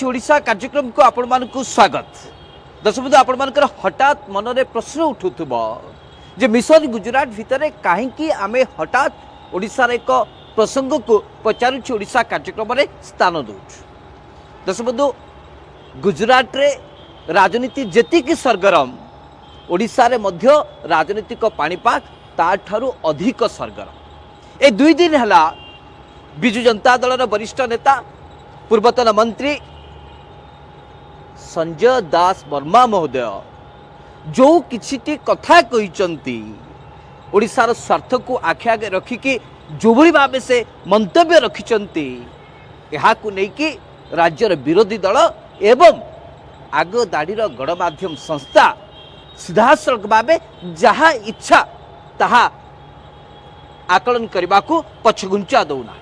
पचारुछि ओडिशा कार्यक्रम को आपण मानकु स्वागत। दर्शक बंधु आपण मानकर हठात मनरे प्रश्न उठुथबो जे मिशन गुजरात भितर काहेकि आमे हठात ओडिशार एक प्रसंग को पचारुछि ओडिशा कार्यक्रम रे स्थान दउछु। दर्शक बंधु गुजरात रे राजनीति जेतिकी सरगरम ओडिशा रे मध्य राजनीतिक पाणीपाग ताठारु अधिक सरगरम। ए दुई दिन हला बिजु जनता दल वरिष्ठ नेता पूर्वतन मंत्री संजय दास वर्मा महोदय जो किछि कथा कहिचंती ओडिशार स्वार्थ को आखि आगे रखिकी जो भली भाव से मंतव्य रखिचंती एहाकु नेकी राज्यर विरोधी दल एवं आग दाढ़ीर गणमाध्यम संस्था सीधासलख भाव जहा इच्छा ताहा आकलन करने को पछघुंचा दौना।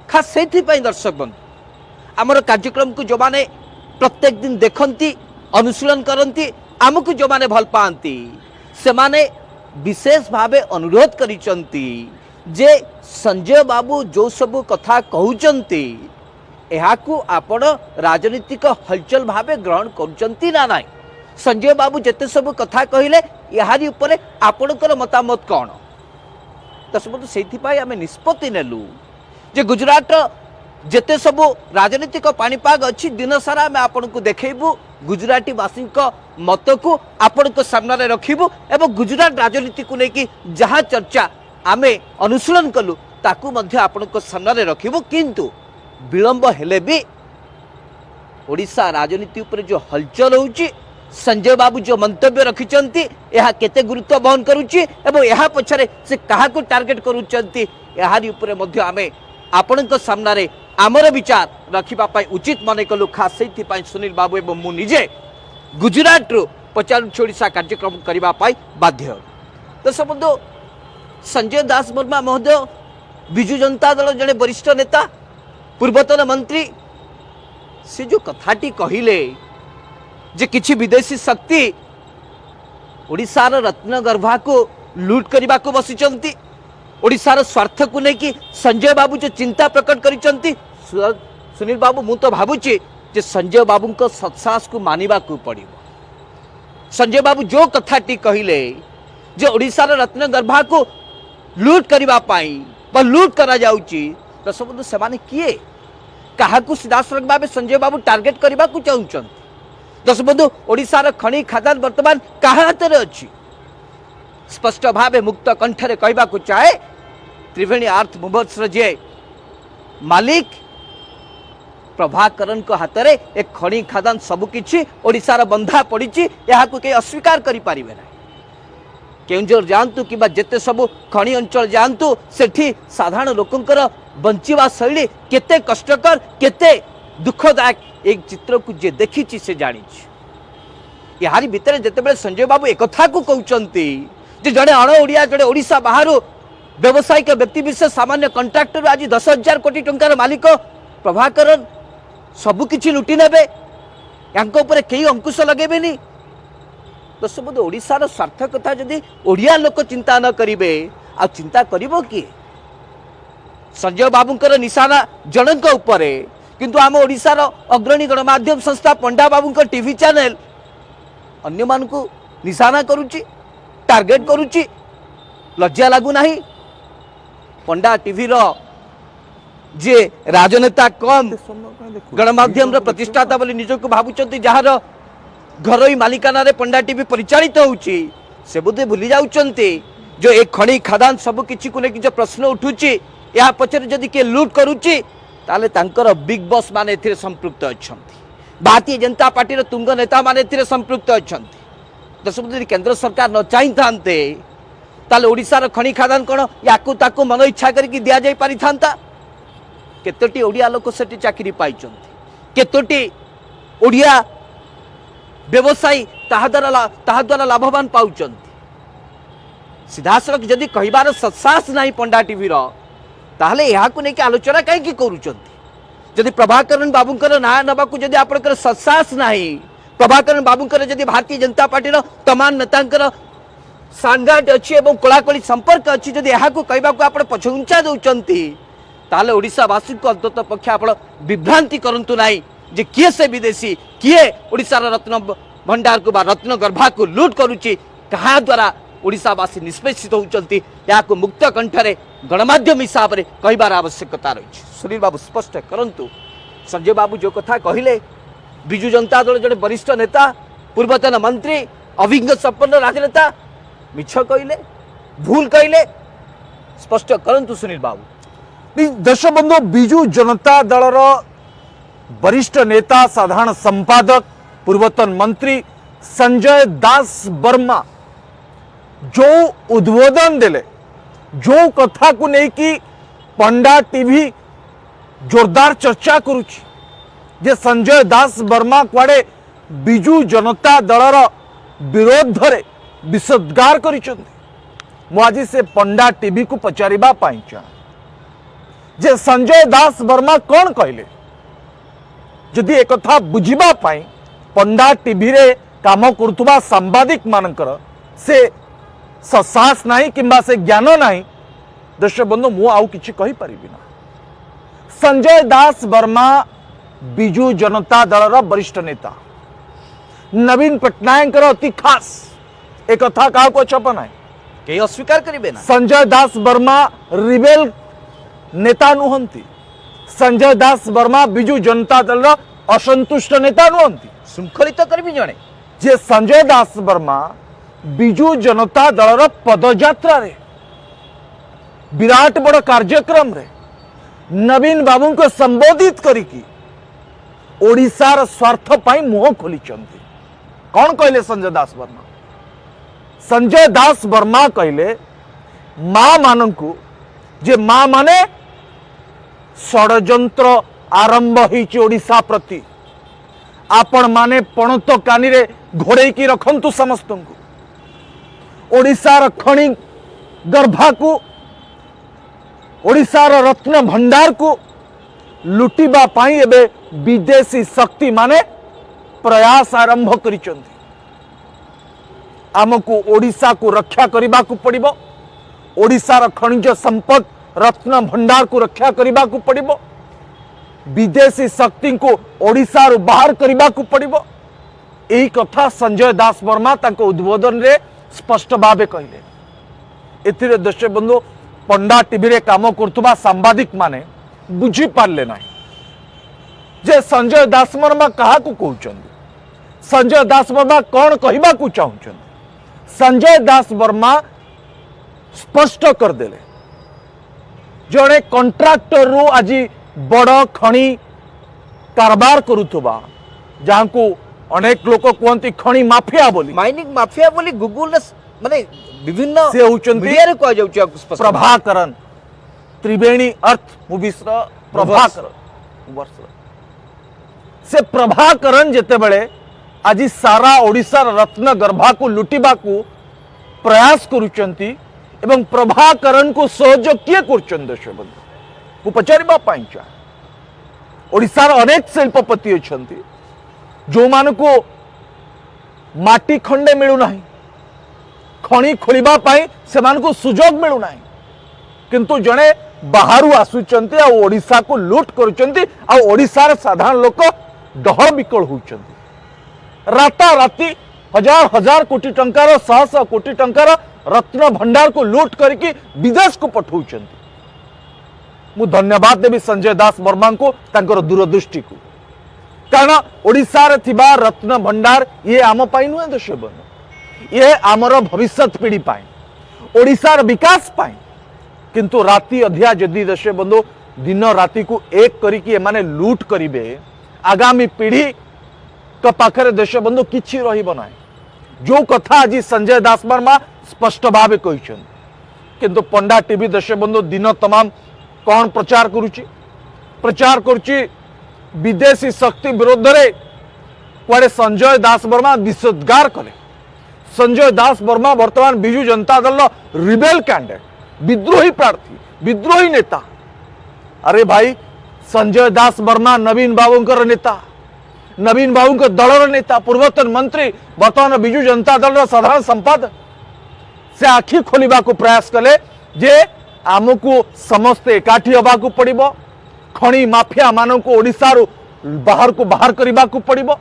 खास से दर्शक बंधु आमर कार्यक्रम को जो माने प्रत्येक दिन देखती अनुशीलन करती आमको जो माने भल पाती से माने विशेष भावे अनुरोध करिसंती जे संजय बाबू जो सब कथा कहउचंती एहाकू आपण राजनीतिक हलचल भावे ग्रहण करुचंती ना नाई। संजय बाबू जेते सब कथा कहिले याहारी उपरे आपणकर मतामत कौन दर्शक से आम निष्पत्ति नेलु जे गुजरात जेते सब राजनीतिक पाणीपाग अच्छी दिन सारा आम आपन को देखु गुजराती वासी मत को आपण सामने रखिबु एवं गुजरात राजनीति को लेकिन जहाँ चर्चा आम अनुशीलन कलु ताकू मध्य आपण सामने रखिबु। किंतु विलंब हेले भी ओडिशा राजनीति उपरे जो हलचल होउची संजय बाबू जो मंतव्य रखिचंती यह केते गुरुत्व बहन करुची एवं यह पछरे से कहा को टार्गेट करुचंती याहारी उपरे मध्य आमे आपणक सामने आमर विचार रखा उचित मन कलु। खास से सुनील बाबू एवं मु निजे गुजरात रु पचारुछि ओडिशा कार्यक्रम करने बाध्य। तो बंधु संजय दास वर्मा महोदय बिजु जनता दल जड़े वरिष्ठ नेता पूर्वतन मंत्री से जो कथाटी कहिले जे किछि विदेशी शक्ति ओडिशार रत्नगर्भा को लूट करने को बसिचंती ओडिशार स्वार्थ को लेकिन संजय बाबू जो चिंता प्रकट करिचंती सुनील बाबू मु तो भावुची जे संजय बाबू को सत्साहस को मानिबा को पड़िबो। संजय बाबू जो कथाटी कहिले जे ओडिशार रत्नगर्भा को लूट करबा पाई बा लूट करा जाउची तो सब से माने किए काहाकू सीधासलख भाव संजय बाबू टार्गेट करबा को चाहुचंती। दर्शक बंधु ओडिशार खनि खादान वर्तमान काहा हाथ अच्छी स्पष्ट भाव मुक्त कंठरे कहबा को चाहे त्रिवेणी अर्थ मूवर्स जे मालिक प्रभाकरन को हाथ में एक खनि खादान सबकि ओडिशार बंधा पड़ी कहीं अस्वीकार करि परिबे ना। केउंझर जातु कि जेते सब खनि अंचल जातु सेठी साधारण लोकंकर बंचिवा शैली केते कष्टकर केते दुखदायक एक चित्र को जे देखी से जानी यारी भितर जिते संजय बाबू एक कथा को कहते जे जड़े अण ओडिया जड़े ओडिशा बाहर व्यावसायिक व्यक्ति विशेष सामान्य कंट्राक्टर आज 10,000 कोटी टंकार मालिक प्रभाकरन सबकि लुटि नेबे यांको ऊपर कई अंकुश लगेबेनी। तो सब ओडिशार स्वार्थ कथा जदि ओडिया लोक चिंता न करिवे आ चिंता करिवो किए संजय बाबूंकर निशाना जनक उपरे किंतु आम ओडिशार अग्रणी गणमाध्यम संस्था पंडा बाबू टीवी चैनल अन्य मानकु निशाना करुची टार्गेट करुची लज्जा लागू नाही। पंडा टीवी रो जे राजनेता कम गणमाध्यम रो प्रतिष्ठाता बोली निजको भाबुचंती जहार घरोई मालिकाना रे पंडा टीवी परिचालित होउची से बुद्धि भूली जाउचंती जो एक खणी खादान सब किछि को लेकिन जो प्रश्न उठुची या पछरे जदि के लूट करुची ताले तांकर बिग बॉस माने एथिरे संपृक्त अछंती भारतीय जनता पार्टी तुंग नेता माने एथिरे संपृक्त अछंती। दर्शक केंद्र सरकार न चाहि थांते ताले ओडिशार खणी खादान कोन याकू ताकू मन इच्छा करके दिया जाई पारि थांता। केतोटी ओडिया लोक सेठी चाकरी पाइचंती केतोटी ओडिया व्यवसायी ताहा द्वारा लाभवान पाउचंती। सीधासलख जदि कहिबार सत्साहस नाही पंडा टीवी रो ताहले याकू नै कि आलोचना काहे कि करूचंती। जदि प्रभाकरन बाबूंकर ना नबाकू जदि आपनकर सत्साहस नाही प्रभाकरन बाबूंकर जदि भारतीय जनता पार्टी रो तमाम नेतांकर सांगाट अच्छी एवं कोलाकोली संपर्क अच्छी जदि यहाँ कहवाक आप पछघुंचा दौरान ताले ओडिशावासी को अंतत पक्ष आप विभ्रांति करंतु नाही जे किए से विदेशी किए ओडिशार रत्न भंडार को बा रत्न गर्भा को लूट करुच्ची कहा द्वारा ओडिशावासी निष्पेषित होउचंती या को मुक्त कंठरे गणमाध्यम हिसाब रे कहिबार आवश्यकता रही। सुनील बाबू स्पष्ट करंतु संजय बाबू जो कथा कहिले बिजु जनता दल जड़े वरिष्ठ नेता पूर्वतन मंत्री अभिज्ञ संपन्न राजनेता मिछ कहिले भूल कहिले स्पष्ट करंतु सुनील बाबू। देशबंधु बिजु जनता दलर वरिष्ठ नेता साधारण संपादक पूर्वतन मंत्री संजय दास वर्मा जो उद्बोधन देले जो कथा को लेकिन पंडा टीवी जोरदार चर्चा करुची जे संजय दास वर्मा कुआडे बिजु जनता दलर विरोध रे विसद्गार करिसंती। मु आज से पंडा टीवी को पचारिबा पाई चाहे जे संजय दास वर्मा कौन कहले जदि एक कथा बुझिबा पाई पंडा टीवी रे काम करुवा सांबादिक मानकर से साहस नहीं किंबा से ज्ञान नहीं दर्शक बंधु मु आउ किछि कहि परिबि ना। संजय दास वर्मा बिजु जनता दलर वरिष्ठ नेता नवीन पट्टनायक अति खास एक कथा का को छप नाही के अस्वीकार करिबे ना। संजय दास वर्मा रिबेल नेता नुहंती संजय दास वर्मा बिजु जनता दलर असंतुष्ट नेता नुहंती शृंखलित कर्मी जणे जे संजय दास वर्मा बिजु जनता दलर पदयात्रा रे विराट बड़ कार्यक्रम रे नवीन बाबू को संबोधित करिकी ओडिशार स्वार्थ पाई मुह खोली चंती। कौन कहले संजय दास वर्मा संजय दास वर्मा कहले मां मानंकु जे मां माने षडयंत्र आरंभ होइछि ओडिशा प्रति आपण माने पणत कानी रे घोड़े की रखंतु समस्त ओडिशार खଣି गर्भा को ओडिशार रत्न भंडार को लुटिबा पाई एबे विदेशी शक्ति माने प्रयास आरंभ करिसंती। आमको ओडिशा को रक्षा करबा को पड़िबो ओडिशार खनिज संपद रत्न भंडार को रक्षा करबा को पड़िबो विदेशी शक्ति को ओडिशा रु बाहर करबा को पड़िबो एही कथा संजय दास वर्मा तांको उद्बोधन रे स्पष्ट भावे कहले। एथिरे दर्शक बंधु पंडा टीवी रे काम करतुबा सांबादिक माने बुझी पारले नाही जे संजय दास वर्मा कहा को कहउचंदी संजय दास वर्मा कौन कहबा को चाहुचंदी। संजय दास वर्मा स्पष्ट कर देले जड़े कंट्राक्टर रु आज बड़ खणी कारबार करुथुबा जहां को अनेक लोक कहते खणी माफिया बोली माइनिंग माफिया बोली गूगल माने विभिन्न से होचंती मीडिया रे कह जाउची प्रभाकरण त्रिवेणी अर्थ मूवीज प्रभाकरण से प्रभाकरण जेते बळे आज सारा ओडिशा रत्न गर्भा को लुटिबा को प्रयास करुचंती एवं प्रभाकरण को सहयोग किए करचंद देशबंधु को पचारिबा पाई चा ओडिशार अनेक शिल्पपति अछंती जो मान को माटी खंडे मिलू नाही खणी खोलिबा पाई से मान को सुजोग मिलू नाही किंतु जणे बाहरु आसुचंती आ ओडिशा को लूट करुचंती आ ओडिशार साधारण लोक डहळ बिकळ होउचंती राता राती हजार हजार कोटी टंकार शह शह कोटी टंकार रत्न भंडार को लूट करके विदेश को पठाउचंती। मु धन्यवाद देवी संजय दास वर्मा को तांकर दूरदृष्टि को कारण ओडिशा रे थिबा रत्न भंडार ये आम पाई नुहे देश बन ये आमर भविष्यत पीढ़ी पाई ओडिशार विकास पाई किंतु राति अधिया जदि देश बंधु दिन राति को एक करिकी एमाने लूट करिवे आगामी पीढ़ी तो पाखरे देश बंधु किछि रहिबो नाही जो कथा आज संजय दास वर्मा स्पष्ट भावे कहिछन किंतु पंडा टीवी देश बंधु दिन तमाम कौन प्रचार करुची विदेशी शक्ति विरोध रे कुआडे संजय दास वर्मा विसद्गार कले। संजय दास वर्मा वर्तमान बिजु जनता दल रिबेल कैंडिडेट विद्रोही प्रार्थी विद्रोही नेता। अरे भाई संजय दास वर्मा नवीन बाबूंकर नेता नवीन बाबू दलर नेता पूर्वतन मंत्री वर्तमान बिजु जनता दल साधारण संपादक से आखि खोलिबा को प्रयास कले जे आमको समस्ते एकाठी होबाकू पड़िबो खणी माफिया मानक ओडिशा बाहर को बाहर करने को पड़िबो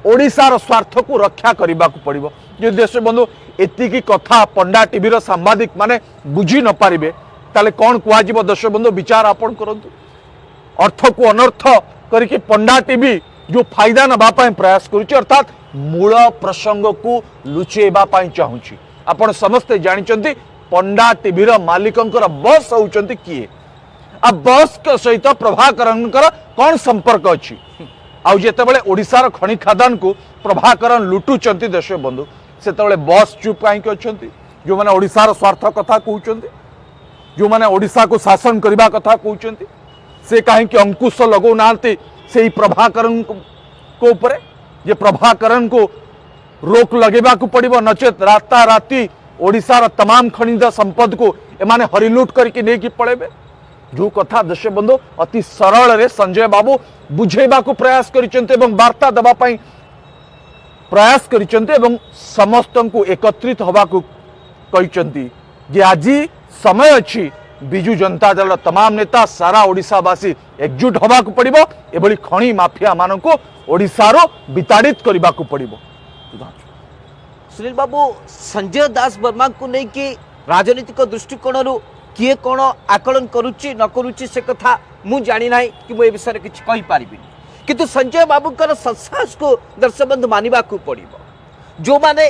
ओडिशार स्वार्थ को रक्षा करने को पड़िबो। जो देश बंधु एतिकी कथा पंडा टीवी सांबादिक माने बुझी न पारिबे ताले कौन कुआजिबो। देश बंधु विचार आपण करंतु अर्थ को अनर्थ करके पंडा टीवी जो फायदा नबा प्रयास करुच्ची अर्थात मूल प्रसंग को लुचेबा चाहूँगी। आपण समस्ते जानिचंती पंडा टीवी मालिकंकर बस होउचंती किए आ बस के सहित प्रभाकरन कौन संपर्क अच्छी आउ जितेबाला ओडिशार खनि खादान को प्रभाकरन लुटुचंती देश बंधु से बस चुप कहीं अच्छा जो मैंने ओडिशार स्वार्थ कथा कहते जो मैंने ओडिशा को शासन करने कथा कहते से कहीं अंकुश लगौ ना से प्रभाकरन को ऊपर जे प्रभाकरन को रोक लगेबा को पड़िबो नचेत राता राती ओडिशार तमाम खनिज संपद को एमाने हरिलुट करके नहीं पड़ेबे। जो कथा देश बंधु अति सरल रे संजय बाबू बुझेबा को प्रयास करिसेंते एवं वार्ता देबा पई प्रयास करिसेंते एवं समस्त को एकत्रित होबा को कहिसेंती जे आजी समय अछि बिजु जनता दल तमाम नेता सारा ओडिशावासी एकजुट होबा को पड़िबो एभली खणी माफिया मानक ओडिशारो विताड़ित करबा को पड़िबो। सुनील बाबू संजय दास वर्मा को नहीं कि राजनीतिक दृष्टिकोण किए कौन आकलन करुच्ची न करुच्ची से कथा मु जानी ना कि मुझे विषय किसी कही पारिबी किंतु संजय बाबूकर संसास को दर्शक बंधु मानिबा को पड़िबो। जो माने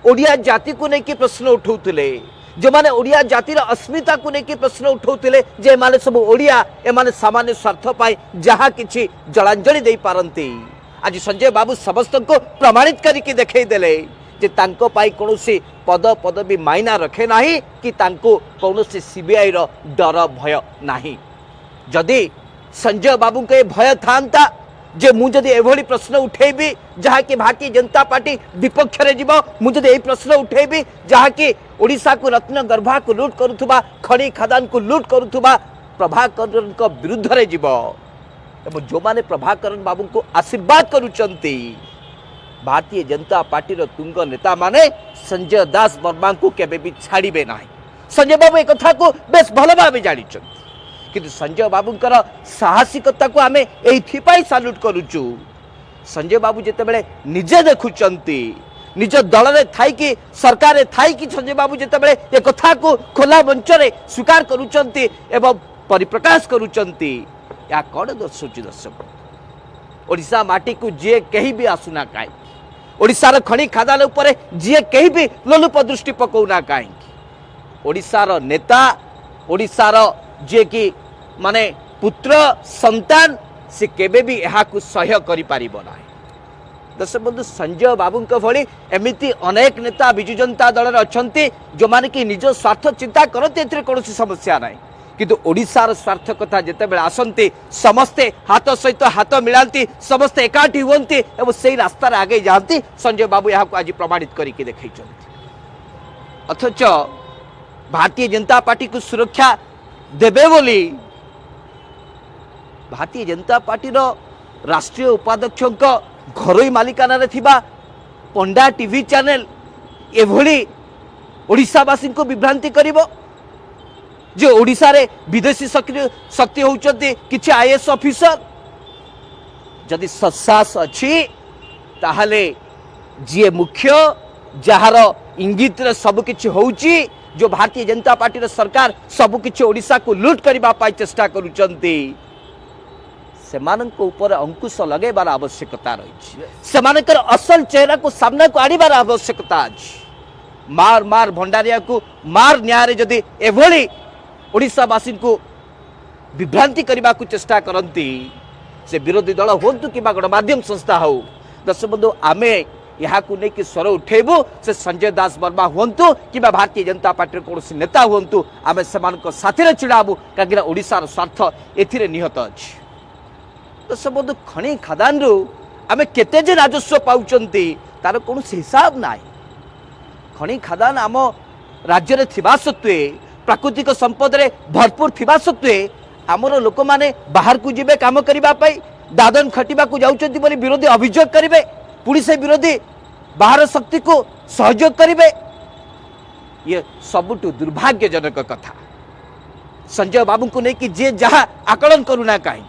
ओडिया जाति को नहीं कि प्रश्न उठाउतिले जो माने ओडिया जातिर अस्मिता को नहीं कि प्रश्न उठाउतिले जे माने सब ओडिया ए माने सामान्य स्वार्थ पाई जहाँ किछि जलांजलि दे पारंती आज संजय बाबू समस्त को प्रमाणित करके देखै देले जे तांको पाई कौनसी पद पदवी मायना रखे नाही कि तांको कौनसी सीबीआई रो डर भय नाही। जदि संजय बाबू के भय थांता जे मु जदि एभली प्रश्न उठेबी जहाँ कि भारतीय जनता पार्टी विपक्ष रे जीवो मु जदि एही प्रश्न उठेबी जहाँ कि ओडिशा को रत्न गर्भा को लूट करुथुबा खणी खादान को लूट करुथुबा प्रभाकरन को विरुद्ध रे जीवो एवं जो माने प्रभाकरन बाबू को आशीर्वाद करूचंती भारतीय जनता पार्टी तुंग नेता माने संजय दास वर्मा को केबे भी छाड़िबे नाही। संजय बाबू एक कथा को बेस भल भाव जानी किंतु संजय बाबूंकर साहसिकता को आमे एइथिपाई साल्यूट करूचु। संजय बाबू जेतेबेले निजे देखुचंती निज दल रे थाई कि सरकार रे थाई कि संजय बाबू जेतेबेले ए कथा को खोला मंच रे स्वीकार करूचंती एवं परिप्रकाश करूचंती या कौन दर्शुची दर्शक ओडिशा माटी को जे कहीं भी आसुना काई ओडिशार खणी खादान उपरे जे कहीं भी लोलुप दृष्टि पकौना कहीं ओडिशार नेता ओडिशार जे कि माने पुत्र संतान से केबे भी यहाँ को सह्य करि पारिबो नाही। दर्शक बंधु संजय बाबू भली एमिति अनेक नेता बिजु जनता दल अच्छा जो माने कि निज स्वार्थ चिंता करते एथिरे कौनसी समस्या नाही किंतु ओडिशार स्वार्थ कथा जेतेबेले आसंती समस्ते हाथ सहित हाथ मिलांती समस्ते एकाठी हुंती एवं से रास्तार आगे जाती संजय बाबू यहाँ को आज प्रमाणित करके देखै अथच भारतीय जनता पार्टी को सुरक्षा देबे बोली भारतीय जनता पार्टी राष्ट्रीय उपाध्यक्ष घरोई मालिकाना रे थिबा पंडा टीवी चैनल एभली ओडिशावासी को विभ्रांति करिवो जो ओडिशा रे विदेशी शक्ति होउचंती किछि आईएएस ऑफिसर जदि सत्सास अछि ताहले जी मुख्य जहार इंगित रे सब किछि होउची जो भारतीय जनता पार्टी रे सरकार सब किछि ओडिशा को लूट करबा पाई चेष्टा करूचंती सेमानक ऊपर अंकुश लगेबार आवश्यकता रही सेमानकर असल चेहरा को सामना को आनिबार आवश्यकता अछि। मार मार भंडारिया को मार न्याय जदि एभली ओडिशावासी को विभ्रांति करने को चेष्टा करती से विरोधी दल हूँ कि गणमाध्यम संस्था हो दर्शक बंधु आमे यहाँ को लेकिन स्वर उठेबू से संजय दास वर्मा हूँ कि भारतीय जनता पार्टी कौन नेता हूँ आम से साथी छिड़ाबू कहीं ओडिशार स्वार्थ ए निहत अच्छी। दर्शक बंधु खणी खादान आम केते जे राजस्व पाउचंती तार कौन हिसाब ना खणी खादान आम राज्य में थिबा सत्वे प्राकृतिक संपद रे भरपूर थिबा सत्वे आमर लोक माने बाहर को जिबे काम करिबा पई दादन खटिबा को जाउचंती बोली विरोधी अभियोग करिवे पुलिस विरोधी बाहर शक्ति को सहयोग करिवे ये सबुटु दुर्भाग्यजनक कथा। संजय बाबू को लेकिन जे जहाँ आकलन करूना कहीं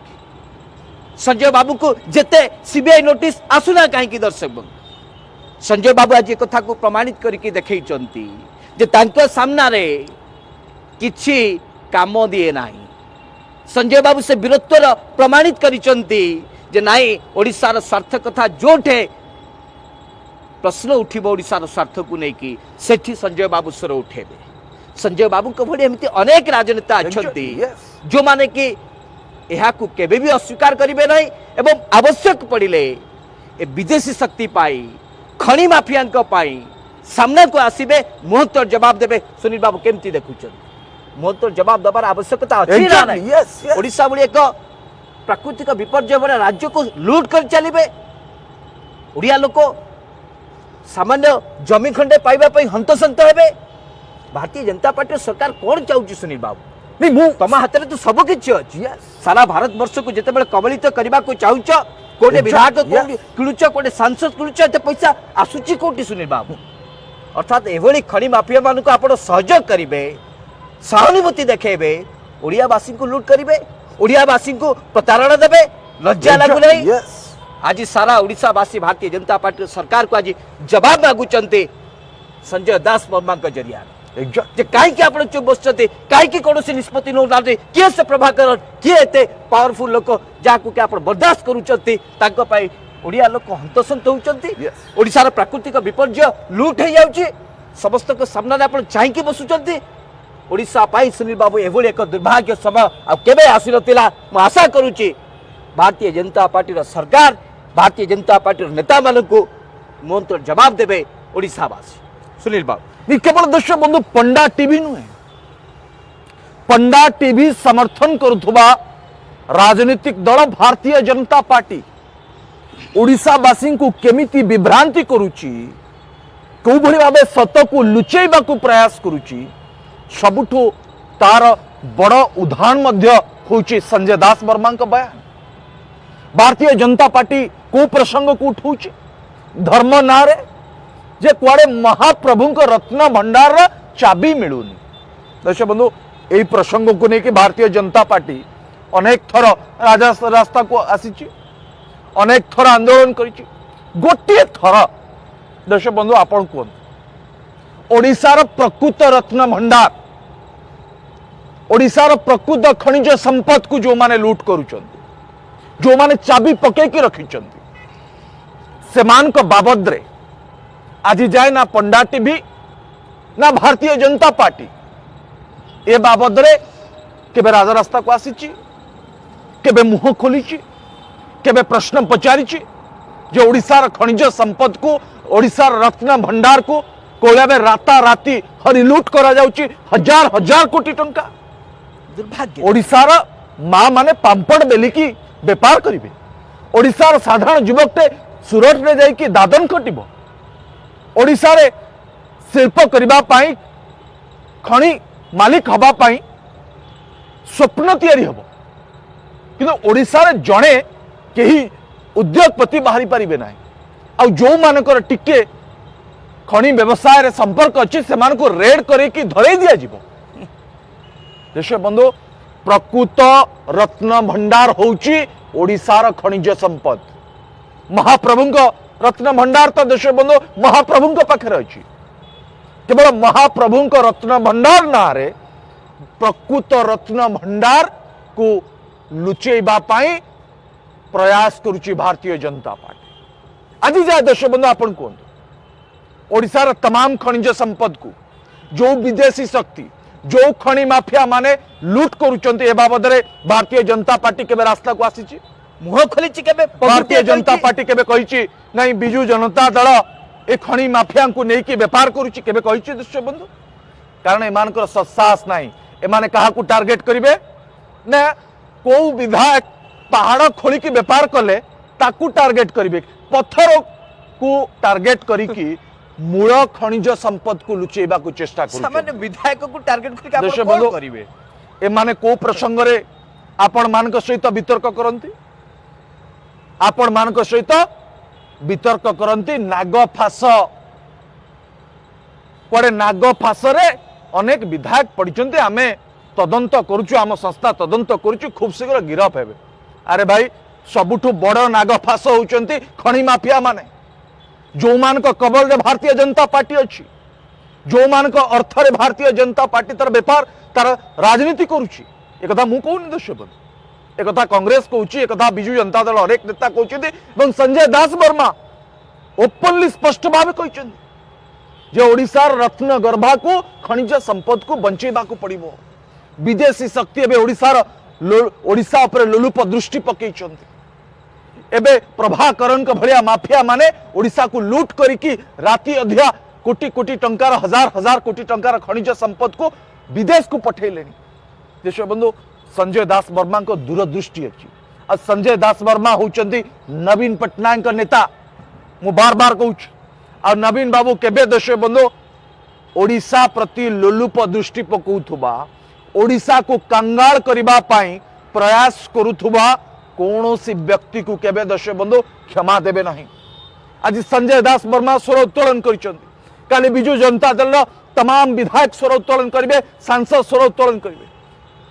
संजय बाबू को जेते सीबीआई नोटिस आसुना कहीं दर्शक बंधु संजय बाबू आज एक कथा को प्रमाणित करके देखई जे तांको सामना रे किछि काम दिए नाही संजय बाबू से वीरत्वर प्रमाणित करिसंती जे नाई ओडिसार स्वार्थ कथा जोठे प्रश्न उठिबो ओडिसार स्वार्थ को लेकिन सेठी संजय बाबू स्वर उठेबे संजय बाबू को भली एमती अनेक राजनेता अच्छी जो माने कि यह केबे भी अस्वीकार करेंगे ना एवं आवश्यक पड़े ए विदेशी शक्ति पाई खनि माफिया सामना को आसबे मुहूर्त जवाब देवे सुनील बाबू केमती देखुं मुहूर्त जवाब दबार आवश्यकता अच्छी ओडिशा भली एक प्राकृतिक विपर्य भले राज्य को लुट कर चलिए ओडिया लोक सामान्य जमी खंडे पाइबा हंतसंत हेबे भारतीय जनता पार्टी सरकार कौन चाहूँ सुनील बाबू नहीं मु तम हाथ में तो सब किसी अच्छी सारा भारत वर्ष को जिते कबलित करने को चाहूच कोटे विधायक किणुच कोटे सांसद किणुच एत पैसा आसूची कोटी सुनील बाबू अर्थात एभली खनि माफिया मान को आप सहयोग करेंगे सहानुभूति देखेबे ओडियावासी को लुट करेंगे ओडियावासी को प्रतारणा देवे लज्जा लगू नहीं आज सारा ओडिशावासी भारतीय जनता पार्टी सरकार को आज जवाब मागुचंते संजय दास वर्मा के जरिया कहीं आप चुप बसते कहीं कौन निष्पत्ति नौ किए से प्रभाकर किए एते पावरफुल लोक जहाँ कि आप बर्दाश्त करुँच ओडिया लोक हंतसंत होती ओडिशार प्राकृतिक विपर्य लुट हो जाऊँगी समस्त सामने आप चाहिए बसुंट ओडिशा पाई सुनील बाबू एभली एक दुर्भाग्य समय आबे आसी नाला मु आशा करुच्ची भारतीय जनता पार्टी सरकार भारतीय जनता पार्टी नेता मान मुहूर्त जवाब देवे ओडिशावासी सुनील बाबू केवल दर्शक बंधु पंडा टीवी नुहे पंडा टीवी समर्थन करुवा राजनीतिक दल भारतीय जनता पार्टी ओडिशावासी को केमिति विभ्रांति करुची कौ भली भाबे सत को लुचेबा को प्रयास करुची सबुठो तार बड़ उदाहरण मध्य होची संजय दास वर्मा का बयान भारतीय जनता पार्टी को प्रसंग को उठाउची धर्म नारे जे कुआड़े महाप्रभु को रत्न भंडार चाबी मिलूनी दर्शक बंधु यही प्रसंग को लेकिन भारतीय जनता पार्टी अनेक थर रास्ता को आसी अनेक थर आंदोलन करिछि गोटे थर दर्शक बंधु आपण कहते ओडिशार प्रकृत रत्न भंडार ओडिशार प्रकृत खनिज संपद को जो माने लूट करुचंती जो माने चाबी पकेकी रखिचंती सेमान को बाबद रे आज जाए ना पंडा टीवी ना भारतीय जनता पार्टी ए बाबद रे केबे राजरास्ता को आसी केबे मुह खोली केबे प्रश्न पचारि जो ओडिशार खनिज संपद को ओडिशार रत्न भंडार को कोलाबे राता राती हरिलुट करा जाउची हजार हजार कोटी टंका दुर्भाग्य ओडिशार माँ माने पांपड़ बेलिकी बेपार करिवे ओडिशार साधारण युवकटे सुरत रे जाई कि दादन कटिबो ओडिशा रे शिल्प करिबा पाई खनि मालिक हबा पाई स्वप्न तैयारी हबो किंतु ओडिशा रे जणे केही उद्योगपति बाहरी पारिबे नाही आ जो मानकर टिके खनि व्यवसाय रे संपर्क अछि सेमान को रेड करे कि धरे दिया जिवो देश बंधु प्रकृत रत्न भंडार होउची ओडिशार खनिज संपद महाप्रभु रत्न भंडार तो देश बंधु महाप्रभु पाखे अच्छी केवल महाप्रभु रत्न भंडार ना रे प्रकृत रत्न भंडार को लुचेबा प्रयास करुची भारतीय जनता पार्टी आज जाए देश बंधु आपण कहतु ओडिशार तमाम खनिज संपद को जो विदेशी शक्ति जो खनि माफिया माने लूट करुचंती ए बाबद रे भारतीय जनता पार्टी केबे रास्ता को आसीची मुह खोली केबे भारतीय जनता पार्टी केबे कहिची नहीं बिजू जनता दल ए खनि माफिया को नहीं कि व्यापार करुची केबे कहिची दर्शक बंधु कारण एमानकर सत्साहस नहीं एमाने कहा को टार्गेट करिवे ना को विधायक पहाड़ खोली की व्यापार कले ताकू टार्गेट करिवे पत्थर को टार्गेट करिकी मूल खनिज संपद को लुचेबा को चेष्टा करू सामान्य विधायक को टार्गेट करके आप कोन करिवे ए माने को प्रसंग रे आपण मान सहित वितर्क करंती आपण मान सहित वितर्क करंती नाग फास कुआडे नाग फास रे अनेक विधायक पड़िचंती आमे तदंत करुचु आम संस्था तदंत करुचु खूब शीघ्र गिरफ हेबे। अरे भाई सबुठु बड़ नागफास होउचंती खणी माफिया माने जो मान को कबल रे भारतीय जनता पार्टी अच्छी जो मान को अर्थ रे भारतीय जनता पार्टी तार व्यापार तार राजनीति करुची एक कथा मु कहूनी दर्शक बंधु एक कथा कांग्रेस कहूची एक कथा बिजू जनता दल अनेक नेता कहउछन्ती एवं संजय दास वर्मा ओपनली स्पष्ट भाव कहउछन्ती जे ओडिसार रत्न गर्भा को खनिज संपद को बंचेबा को पड़िबो विदेशी शक्ति एबे ओडिसा उपरे लोलुप दृष्टि पकेइछन्ती एबे प्रभाकरन के भलिया माफिया माने ओडिसा को लूट करिकी राति अधिया कोटी कोटी टंकार हजार हजार कोटी टंकार खनिज संपद को विदेश को पठेलेनी देश बंधु संजय दास वर्मा को दूरदृष्टि अच्छी आ संजय दास वर्मा होउचंती नवीन पटनायक नेता मु बार बार कहूँ आ नवीन बाबू केबे देश बंधु ओडिसा प्रति लोलुप दृष्टि पकाउथुबा ओडिसा को कंगाल करबा पाई प्रयास करुथुबा कौनसी व्यक्ति को केबे देश बंधु क्षमा देबे नहीं। आज संजय दास वर्मा स्वर उत्तोलन करिसंती काली बिजू जनता दल तमाम विधायक स्वर उत्तोलन करेंगे सांसद स्वर उत्तोलन करेंगे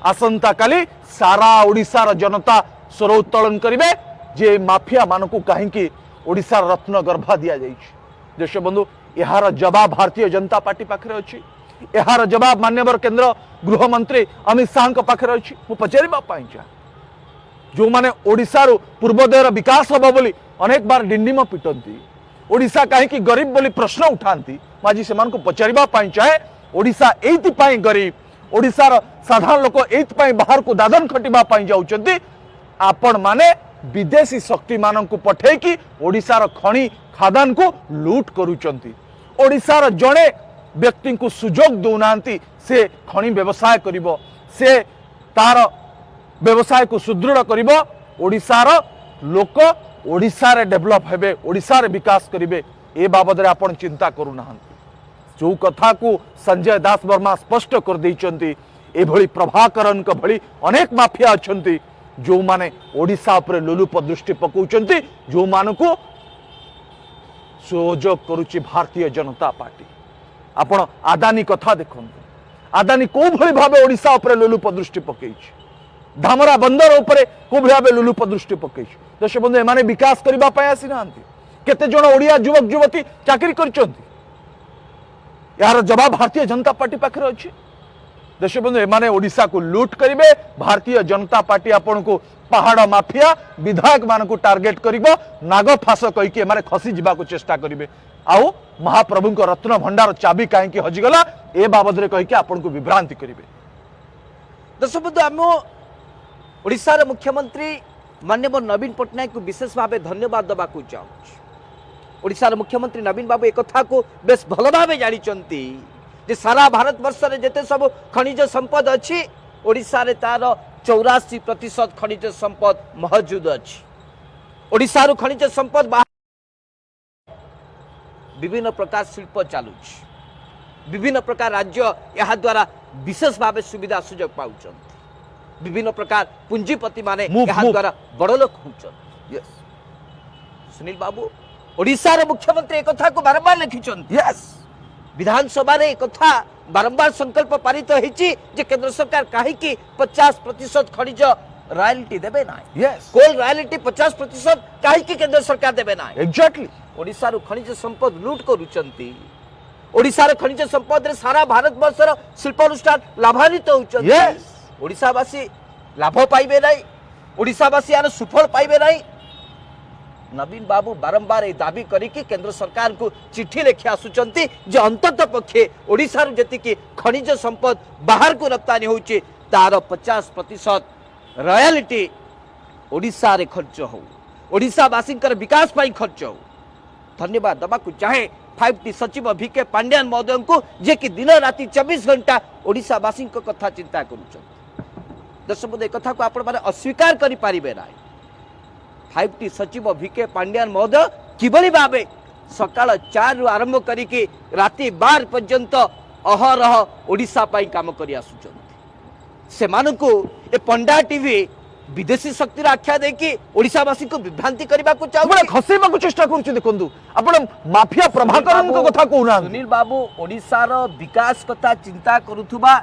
आसंता काली सारा ओडिशार जनता स्वर उत्तोलन करेंगे जे माफिया मान को कहीं ओडिशार रत्न गर्भा दि जाइए देश बंधु यार जवाब भारतीय जनता पार्टी पाखे अच्छी यार जवाब मान्यवर केंद्र गृह मंत्री अमित शाह पाखे अच्छी मु पचारिबा चाहे जो माने ओडिशार पूर्वोदयर विकास हम बोली अनेक बार डिंडिम पिटंती ओडिशा कहीं गरीब बोली प्रश्न उठाती आज से पचारिबा चाहे ओडिशा एइथिपाई गरीब ओडिशार साधारण लोक एइथिपाई बाहर को दादन खटिबा जाउचंती आपण माने विदेशी शक्ति मान को पठेकी ओडिशार खणी खादान को लूट करुचंती ओडिशार जड़े व्यक्ति को सुजोग दौनांती से खणी व्यवसाय करिवो से तार व्यवसाय को सुदृढ़ करिवो ओडिशार लोक ओडिशारे डेभलप हेबे ओडिशारे विकास करिवे ए बाबद रे आपण चिंता करू नाहंती जो कथा को संजय दास वर्मा स्पष्ट कर देइचंती एभली प्रभाकरन के भली अनेक माफिया अछंती जो माने ओडिशा उपरे लोलुप दृष्टि पकाउचंती जो मान को सहयोग करुची भारतीय जनता पार्टी आपण आदानी कथा देखंतु आदानी को भली भाबे ओडिशा उपरे लोलुप दृष्टि पकेइछि धामरा बंदर उपरे को भली भाबे लोलुप दृष्टि पकेइछि देश बंधु एमाने विकास करबा पय आसी नांती केते जण ओडिया युवक युवती चाकरी करचंती यार जवाब भारतीय जनता पार्टी पाखे अच्छी देश बंधु एमाने ओडिशा को लूट करेंगे भारतीय जनता पार्टी आपण को पहाड़ माफिया विधायक मान को टार्गेट करिबो नाग फास कहीकि एमाने खसी जीवा को चेष्टा करेंगे आउ महाप्रभु को रत्न भंडार चाबी कहीं हजिगला ए बाबद रे कहीकि आपण को विभ्रांति करेंगे। दर्शक बंधु आम ओडिशार मुख्यमंत्री माननीय नवीन पट्टनायक को विशेष भाव धन्यवाद देवाक चाहूँ ओडिशार मुख्यमंत्री नवीन बाबू एक कथा को बेस भल भाव जानी जे सारा भारत वर्ष रे जेते सब खनिज संपद अच्छी ओडिशा रे तार 84% खनिज संपद मौजूद अच्छी ओडिशार खनिज संपद विभिन्न प्रकार शिल्प चालू विभिन्न प्रकार राज्य यह द्वारा विशेष भाव सुविधा सुजोग पाउछन विभिन्न प्रकार पूंजीपति माने यह द्वारा बड़ लोक होउछन यस सुनील बाबू ओडिशार मुख्यमंत्री एक कथा को बारंबार लिखिछन यस विधानसभा रे एक कथा बारंबार संकल्प पारित होईची जे केंद्र सरकार काहे की 50% खनिज रॉयल्टी देबे ना यस कोल रॉयल्टी 50% काहे की केंद्र सरकार देबे ना एग्जैक्टली ओडिशार खनिज संपद लूट करूचंती ओडिशार खनिज संपद रे सारा भारत वर्षर शिल्प अनुष्ठान लाभान्वित होउचंती यस ओडिशावासी लाभ पाइबे नहीं ओडिशावासी यार सुफल पाइबे नहीं नवीन बाबू बारंबार ये दाबी करिकी केंद्र सरकार को चिट्ठी लिखि आसुचंती जे अंतत पक्षे ओडिशार जति खनिज संपद बाहर को रप्तानी होउची तार 50% रॉयल्टी ओडिशा रे खर्च हो ओडिशावासी विकास पाई खर्च हो धन्यवाद दबा को चाहे 5T सचिव VK पांड्यान महोदय को जे कि दिन राति 24 घंटा ओडिशावासी कथा चिंता करूछन दर्शक ए कथा को आपण माने अस्वीकार करि पारिबे ना 5T सचिव VK पांड्यान महोदय किबली भावे सकाळ 4 रु आरंभ करिके राति 12 पर्यंत अहरह ओडिशा पाई काम करि आसुछन से मानकु ए पंडा टीवी विदेशी शक्तिर आख्या देकी ओडिशावासी को विभ्रांति करबा को चाहू बड़ा खसेबा को चेष्टा करूछ देखंतु आपण माफिया प्रभाकरन को कथा कहूना सुनील बाबू ओडिशार विकास कथा चिंता करूथुबा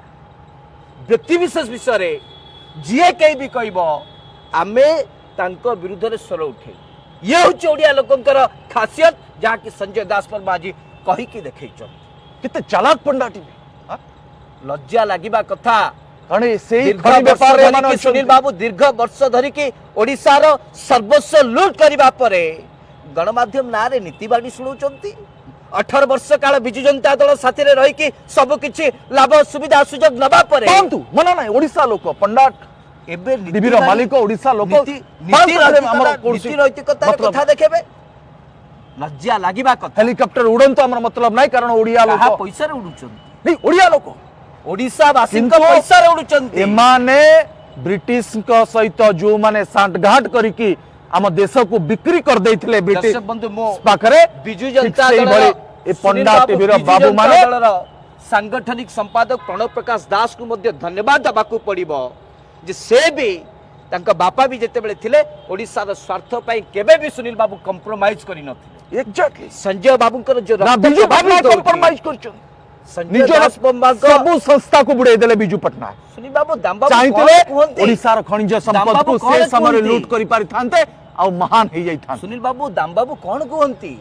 व्यक्तिविशेष विषय जी कहीं भी कहब आमे तांको विरुद्ध रे स्वर उठे ये हूँ ओडिया लोकंकर खासियत जहाँकि संजय दास वर्मा आज कहीकि देखई कितने चालाक पंडाटी लज्जा लगिबा कथा कारण से दीर्घ खड़ी वर्ष व्यापार रे धरिकी माने सुनील बाबू दीर्घ वर्ष धरिकी ओडिशार सर्वस्व लूट करबा परे गणमाध्यम नारे नीति बाड़ी शुणुचंती 18 वर्ष काल बिजु जनता दल साथी रे रही कि सब किछि लाभ सुविधा सुजोग नबा परे परंतु मना नाही ओडिसा लोक पंडाट एबे डिबिर मालिक ओडिसा लोक नीति नैतिकता कथा देखेबे लज्जा लागिबा कथा हेलिकॉप्टर उड़न तो हमर मतलब नाही कारण ओडिया कहा लोक पैसा रे उडुचंती नहीं ओडिया लोक ओडिशा वासी किंतु पैसा रे उडुचंती एमाने ब्रिटिश को सहित जो माने सांठगांठ करिकी आम देश को बिक्री कर देथिले ब्रिटिश दर्शक बंधु मो पाखरे बिजु जनता ठीक दल सेही भଳି ए पंडा टीवीर बाबू माने सांगठनिक संपादक प्रणव प्रकाश दास को मध्य धन्यवाद देबाकू पड़िबो जे से भी तांका बापा भी जेते बेले थिले ओडिसा रो स्वार्थ पई केबे भी सुनील बाबू कंप्रोमाइज करि नथिले एग्जैक्टली संजय बाबूकर जो ना बिजू बाबू कंप्रोमाइज करछन संजय निजर दास बम्बा सब संस्था को बुड़े देले बिजू पटनायक सुनील बाबू दाम्बा चाहते कोहंती ओडिसा रो खनिज संपद को दामबाबू से समय कोहंती? लूट करि पारि थांते आ महान हे जाई थांते सुनील बाबू दाम्बाबू कोन कोहंती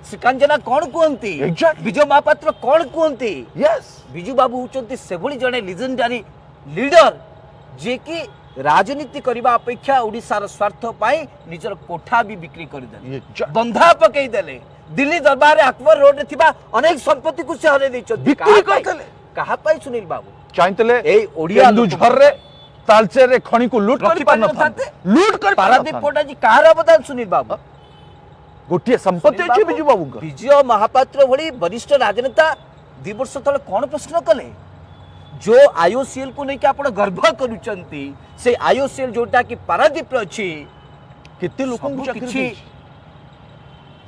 श्रीकांजना कोन कोहंती Exactly. विजय महापात्र कोन कोहंती यस बिजू बाबू होचंती सेभली जने लीजेंडरी लीडर जे कि राजनीति करबा अपेक्षा ओडिसा रो स्वार्थ पाई निजर कोठा भी बिक्री कर देले बंधा पकई देले दिल्ली दरबार रे अकबर रोड रे थिबा अनेक संपत्ति को से हरे दैछथि बिक्री करथले कहा पाई सुनील बाबू चाहतले एई ओडिया केन्दुझर रे तालचेर रे खणी को लूट रखि करि पार पारनथाते? लूट कर पारादीप पोटा जी कहार अवदान सुनील बाबू गोटिए संपत्ति अछि बिजू बाबू को विजय महापात्र भली वरिष्ठ राजनेता 2 वर्ष तले कोन प्रश्न कले जो आईओसीएल को लेके आपण गर्व करूचंती से आईओसीएल जोटा कि पारादीप रे अछि केते लोक को किछि चाकरी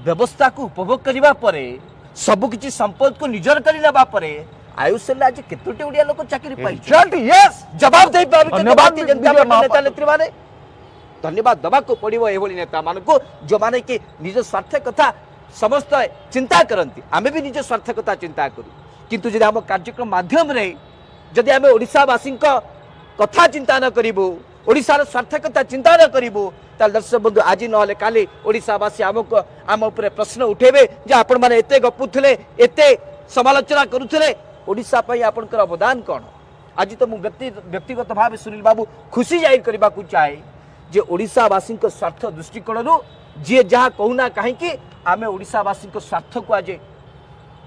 व्यवस्था को उपभोग करबा परे सब किछि संपद को निजर करि लेबा परे आईओसीएल आज केतोटी ओडिया लोक चाकरी पाइ एग्जैक्टली यस जवाब दे पाबे धन्यवाद भारतीय जनता पार्टी नेता नेत्री माने धन्यवाद दबा को पड़िबो एभली नेता मान को जो माने कि निज स्वार्थ कथा समस्त चिंता करंती आमे भी निज स्वार्थ कथा चिंता करू किंतु जदि हम कार्यक्रम माध्यम रे जदि आमे ओडिसा वासी कथा चिंता न करिबो ओडिसा स्वार्थ कथा चिंता न करिबो ताल दर्शक बंधु आज नहले काली ओडिसा वासी हमको आम ऊपर प्रश्न उठेबे जे आपण माने एते गपुथले एते समालोचना करूथले ओडिसा पई आपनकर अवदान कोन आज तो मु व्यक्तिगत भाव सुनील बाबू खुशी जाहिर करबा को चाहे जे ओडिसा वासी स्वार्थ दृष्टिकोण जी जहाँ कहूना कहीं आमे ओडिसा वासी स्वार्थ को आज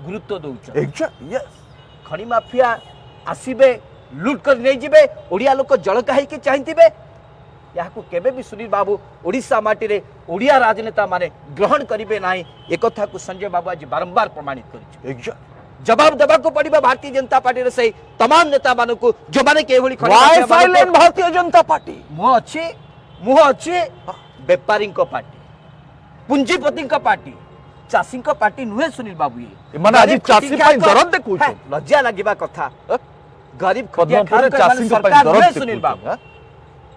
गुरुत्व दौच यस खनि माफिया आसीबे लूट कर नहीं जिबे ओडिया लोक जल कहीं चाहिए या केबे भी सुनील बाबू ओडिसा माटी रे ओडिया राजनेता माने ग्रहण करिवे नाही एक कथा को संजय बाबू आज बारंबार प्रमाणित करिछ जवाब देबा को पड़िबा भारतीय जनता पार्टी रे सही तमाम नेता मानन को जो माने के एभली why silent Bharatiya Janata party मुह अच्छे बेपारी पार्टी पुंजीपति पार्टी चाषी पार्टी नुहे सुनील बाबू ये माने आज चाषी पाई दरद देखु लज्जा लागिबा कथा गरीब खटिया खान चाषी सरकार पाई नुहे दरद सुनील बाबू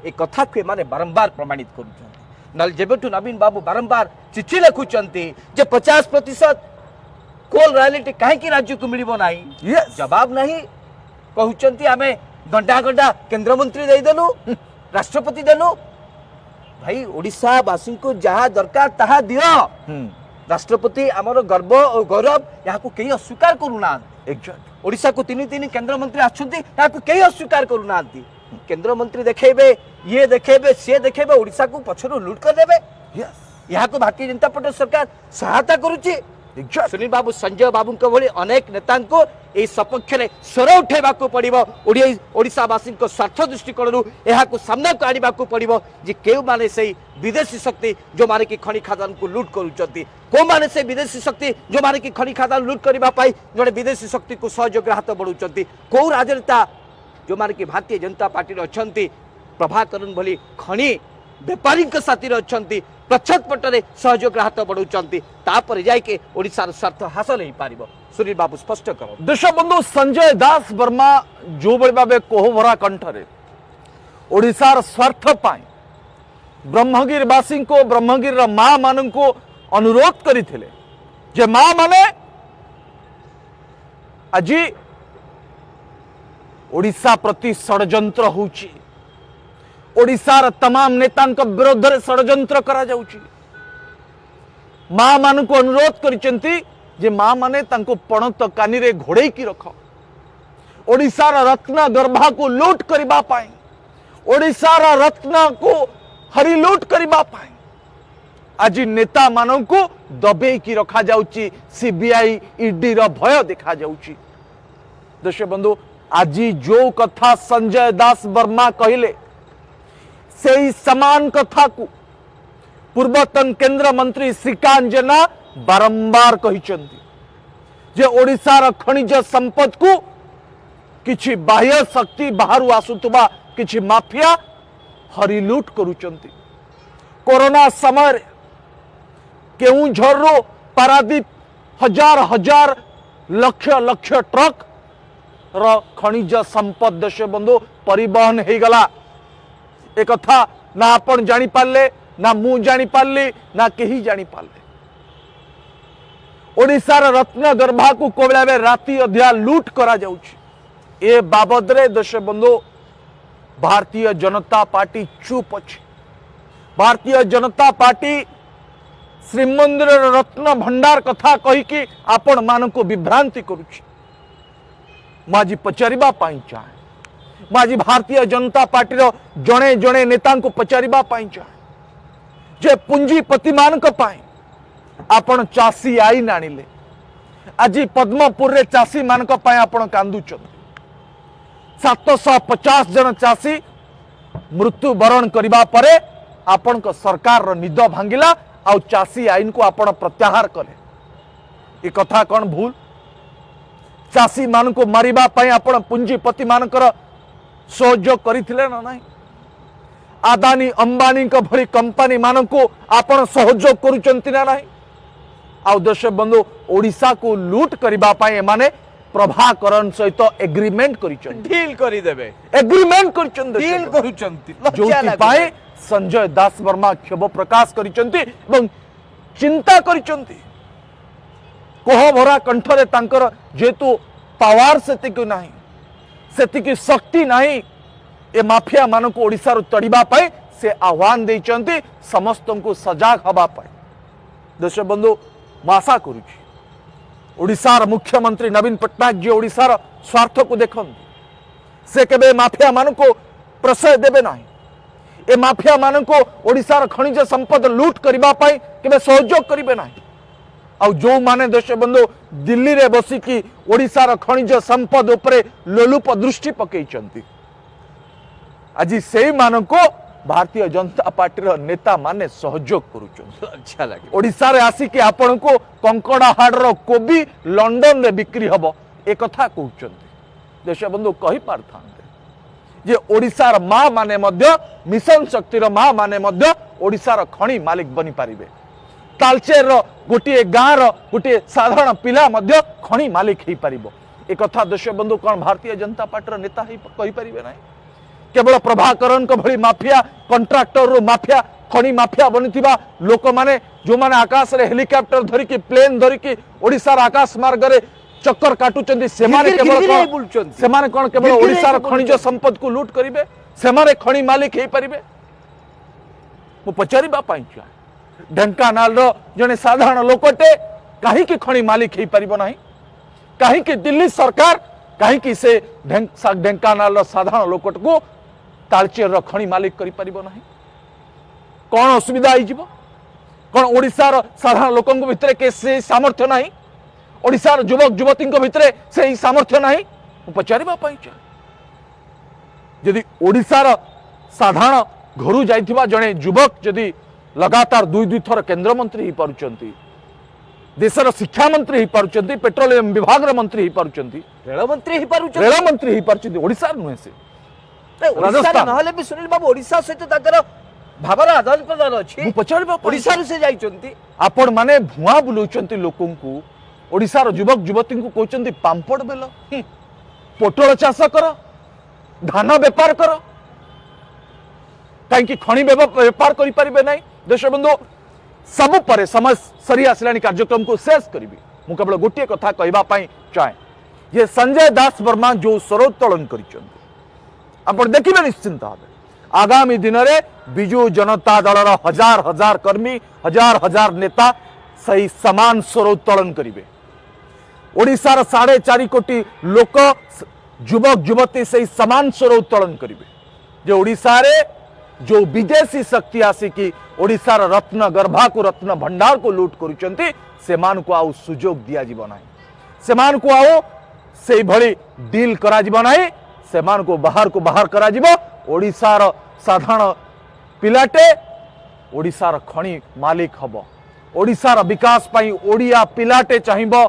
ए कथा को माने बारंबार प्रमाणित करूछन नल जेबेटू नवीन बाबू बारंबार चिट्ठी लिखुचंती जे 50% कोल रॉयल्टी काहे की राज्य को मिलिबो नाही जवाब नहीं कहउचंती आमे गंडा गंडा केंद्र मंत्री दे देलु राष्ट्रपति देलु भाई ओडिसा वासी को जहाँ दरकार ताहा दियो राष्ट्रपति आमर गर्व और गौरव यहाँ को कहीं अस्वीकार करूना ओडिसा को तीन तीन केंद्र मंत्री आछंती यहाँ को कहीं अस्वीकार करूना केंद्र मंत्री देखेबे ये देखेबे से देखेबे ओडिसा को पछरु लूट कर देबे यहाँ को भारतीय जनता पार्टी सरकार सहायता करुची सुनील बाबू संजय बाबू भली अनेक नेता को यह सपक्ष में स्वर उठेबा पड़ो ओडिशावासी स्वार्थ दृष्टिकोण को सामना को आने को पड़ो जे केउ माने से विदेशी शक्ति जो माने कि खनि खादान को लूट करुचंती को माने से विदेशी शक्ति जो माने कि खनि खादान लूट करबा पाई जड़े विदेशी शक्ति को सहयोग हाथ बढ़ाउचंती को राजनेता जो माने कि भारतीय जनता पार्टी रे अछंती प्रभाकरन भली खनि व्यापारी साथी अछंती प्रच्छद पटरे सहयोग हाथ बढ़ाउचंती तापर जाके ओडिसार स्वार्थ हासिल हो पारिबो सुनील बाबू स्पष्ट करो देशबंधु संजय दास वर्मा जो बड़ी भाव कोहभरा कंठरे ओडिसार स्वार्थ पाई ब्रह्मगिरवासी को ब्रह्मगिर माँ मान को अनुरोध करथिले जे माँ माने आज ओडिशा प्रति षडयंत्र होउची ओडिशार तमाम नेतांक विरोध में षडयंत्र करा जाउची माँ मान को अनुरोध करिसेंती जे माँ माने तांको पणत कानी रे घोड़े की रख ओडिशार रत्न गर्भा को लूट करबा पाई ओडिशार रत्न को हरि लूट करबा पाई आज नेता मानन को दबे की रखा जाउची सीबीआई ईडी रो भय देखा जाउची दर्शक बंधु आज जो कथा संजय दास वर्मा कहले से समान कथा को पूर्वतन केंद्र मंत्री श्रीकांत जेना बारंबार कहिचंती जे ओडिशार खनिज संपद को किछि बाह्य शक्ति बाहर आसुतबा किछि माफिया हरिलुट करूचंती कोरोना समय केउझर रो पारादीप हजार हजार लक्ष लक्ष ट्रक रो खनिज संपद देश बंधु परिवहन हो गला एक कथा ना आपण जानी पारले ना मु जानी पारली ना केही जानी पारले ओडिशार रत्न गर्भा को कोबला में राति अध्या लूट करा जाउची ए बाबद रे देश बंधु भारतीय जनता पार्टी चुप अछि भारतीय जनता पार्टी श्रीमंदिर रत्न भंडार कथा कही कि आपण मान को विभ्रांति करुछि माजी पचारिबा पाई चाहे माजी भारतीय जनता पार्टी रो जणे जणे नेता को पचारिबा पाई चाहे जे पुंजीपति मान को पाई आपण चासी आईन आनिले आज पद्मपुर रे चासी मान को पाई आपण कांदुचन 750 जन चासी मृत्यु वरण करबा परे आपण को सरकार रो निद भांगिला आउ चासी आईन को आपण प्रत्याहार करे ए कथा कौन भूल चासी मान को मारिबा पाई आपण पुंजीपति मानकर सहयोग करथिले ना नहीं आदानी अंबानी का भली कंपनी मान को आपण सहयोग करूचंती ना नहीं आउ देश बंधु ओडिशा को लूट करबा पाई माने प्रभाकरण सहित एग्रीमेंट करिचंती डील करी देबे एग्रीमेंट करिचंती डील करूचंती जोति पाए संजय दास वर्मा क्षोभ प्रकाश करिचंती एवं चिंता करिचंती कोह भरा कंठरे तांकर जेतु पावर सेतिक नाही सेतिक शक्ति नाही ए माफिया मान को ओडिसा रो तड़ीबा पाए से आह्वान देचंती समस्त को सजाग हबा पाए देश बंधु आशा करुछि ओडिशार मुख्यमंत्री नवीन पट्टनायक जी ओडिशार स्वार्थ को देखन से केबे माफिया मान को प्रश्रय देबे नाही ए माफिया मान को ओडिशार खनिज संपद लूट करबा पाई केबे सहयोग करिबे नाही आउ जो माने देश बंधु दिल्ली रे बसी की ओडिशार खनिज संपद उपरे लोलुप दृष्टि पकेइचंती आज से मान को भारतीय जनता पार्टी रो नेता माने सहयोग करूचंती अच्छा लगे ओडिशा रे आसी कि आपण को कंकड़ाहाड़ रो कोबी लंडन रे बिक्री हबो ए कथा कहउचंती देश बंधु कहि पारथांते जे ओडिशार मां माने मध्य मिशन शक्ति रो मां माने मध्य ओडिशार खणी मालिक बनी पारिबे तालचेर रो गोटे गाँ रो गोटे साधारण पिला मध्य खणी मालिक हेई पारिबो ए कथा देश बंधु कोन भारतीय जनता पार्टी रो नेता हेई कहि पारिबे नाही केवल प्रभाकरण को भली माफिया कंट्राक्टर रो माफिया खणी माफिया बनिथिबा लोक माने जो माने आकाश रे हेलिकॉप्टर धरि की प्लेन धरि की ओडिसा आकाश मार्ग रे चक्कर काटुचंदी सेमाने कोन केवल ओडिसा रो खनिज संपद को लूट करिवे सेमाने खणी मालिक हेई परिबे मु पचारिबा पाई छ ढेंकानाल रो जने साधारण लोकटे काहे की खणी मालिक हेई परिबो नाही काहे की दिल्ली सरकार काहे की से ढेंकानाल रो साधारण लोकट को तालचेर रो खणी मालिक करि परिबो नाही कौन असुविधा हो कौन ओडिशार साधारण लोक भितर के से सामर्थ्य नहीं ओडिशार युवक युवती भितर से सामर्थ्य नहीं पचारिबा पाई जदि ओडिशार साधारण घरू जाइथिबा जने युवक जदि लगातार दुई दुई थर केंद्र मंत्री ही पारुचंती देशर शिक्षा मंत्री ही पारुचंती पेट्रोलियम विभाग मंत्री ही पारुचंती रेल मंत्री ही पारुचंती रेल मंत्री ही पारुचंती ओडिशार नुहे से राजस्थान नहले भी सुनील बाबू ओडिशा सहित ताकर भावर आदान प्रदान अच्छी ओडिशा से जाइचंती आपण माने भुआ बुलौचंती लोकन को ओडिशार युवक युवती को कहउचंती पांपड़ बेल पोटल चाष कर धान बेपार कर कहीं खणी बेपार करि परिबे नाही देश बंधु सब परे समय सरी आसलानी कार्यक्रम को शेष करी मु केवल गोटे कथा कहबा पाई चाहे ये संजय दास वर्मा जो स्वरोत्तोलन कर देखिए निश्चिंत भाव आगामी दिन में विजु जनता दलर हजार हजार कर्मी हजार हजार नेता सही समान स्वरोत्तोलन करेंगे ओडिशार 4.5 कोटी लोक युवक युवती से समान स्वरोत्तोलन करेंगे जो ओडिशा रे जो विदेशी शक्ति आसिकी ओडिशार रत्न गर्भा को रत्न भंडार को लूट करुचंती सेमान को आउ सुजोग दिया जीव नाही सेमान को आउ से भली डील करा जीव नाही सेमान को बाहर करा जीव ओडिशार साधारण पिलाटे ओडिशार खणी मालिक हब ओडिशार विकास पाई ओडिया पिलाटे चाहिबो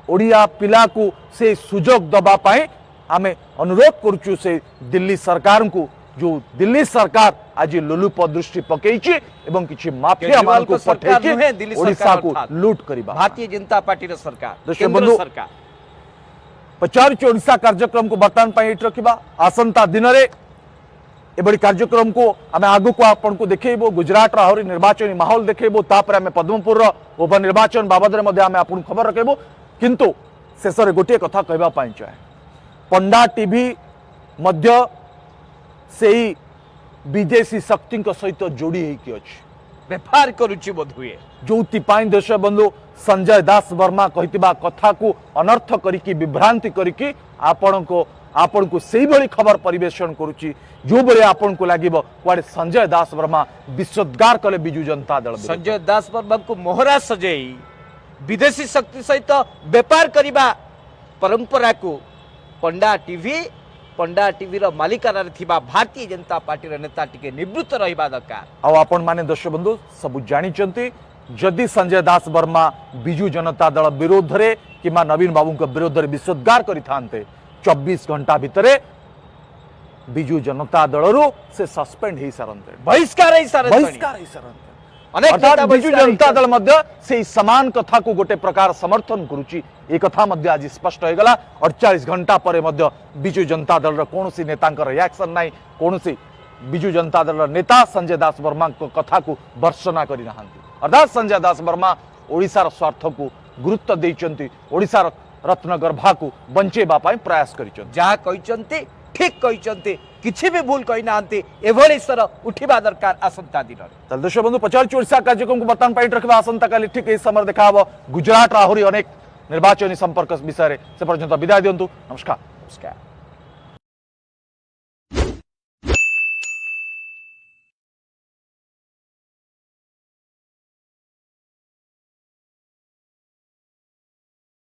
ओडिया पिला को से सुजोग दबा पाई आमे अनुरोध करुचु से दिल्ली सरकार को जो दिल्ली सरकार आज लोलुप दृष्टि पकईची एवं किछि माफिया मान को पठेची ओडिशा को लूट करिबा भारतीय जनता पार्टी रो सरकार दर्शक केंद्र बंधु सरकार पचारुची ओडिशा कार्यक्रम को बर्तमान पाई एट रखिबा आसंता दिन रे एबडी कार्यक्रम को आमे आगु को आपन को देखेबो गुजरात रा हरि निर्वाचन माहौल देखेबो तापर आमे पद्मपुर रो उपनिर्वाचन बाबद रे मध्ये आमे आपन खबर रखेबो किंतु शेष रे गोटे कथा कहबा पाई चाहे पंडा टीवी मध्य से विदेशी शक्ति सहित जोड़ी होकी अच्छी व्यापार करुची बोधुए जो देश बंधु संजय दास वर्मा कहितिबा कथा को अनर्थ करिकी विभ्रांति करिकी आपण को सही भली खबर परिवेषण करुची जो बळे आपण को लागिबो कुआडे संजय दास वर्मा विश्वोद्गार कले बिजु जनता दल संजय दास वर्मा को मोहरा सजेई विदेशी शक्ति सहित व्यापार करिबा परंपरा को पंडा टीवी रो मालिकाना थिबा भारतीय जनता पार्टी रो नेता टिके निवृत्त रहिबा दरकार आपण माने दर्शक बंधु सब जानिचंती जदि संजय दास वर्मा बिजु जनता दल विरोध रे किमा नवीन बाबू को विरोध रे विश्वोद्गार करि थांते 24 घंटा भितरे बिजु जनता दल से सस्पेंड ही सारंते बहिष्कार ही सारंते अर्थात बिजु जनता दल मध्य से समान कथा को गोटे प्रकार समर्थन करुची एक कथा मध्य आज स्पष्ट हो गला 48 घंटा पर मध्य बिजु जनता दल कौन सी नेता रिएक्शन नहीं कौन सी बिजु जनता दल नेता संजय दास वर्मा कथा को वर्षना करि नाहंती अर्थात संजय दास वर्मा ओडिशार स्वार्थ को गुरुत्व देइचंती ओडिशार रत्नगर्भा को बंचेबा पाई प्रयास करिचंती जहा कहिचंती ठीक कहिचंती किछि भी भूल कहि नाहंती एभली स्तर उठिबा दरकार आसंता दिन रे दर्शक बंधु 50 ओडिशा कार्यक्रम को बर्तमान पाई रखबा आसंता काली ठीक ए समय देखा गुजरात आहुरी अनेक निर्वाचन संपर्क विषय से पर्यंत विदाय दियंतु नमस्कार।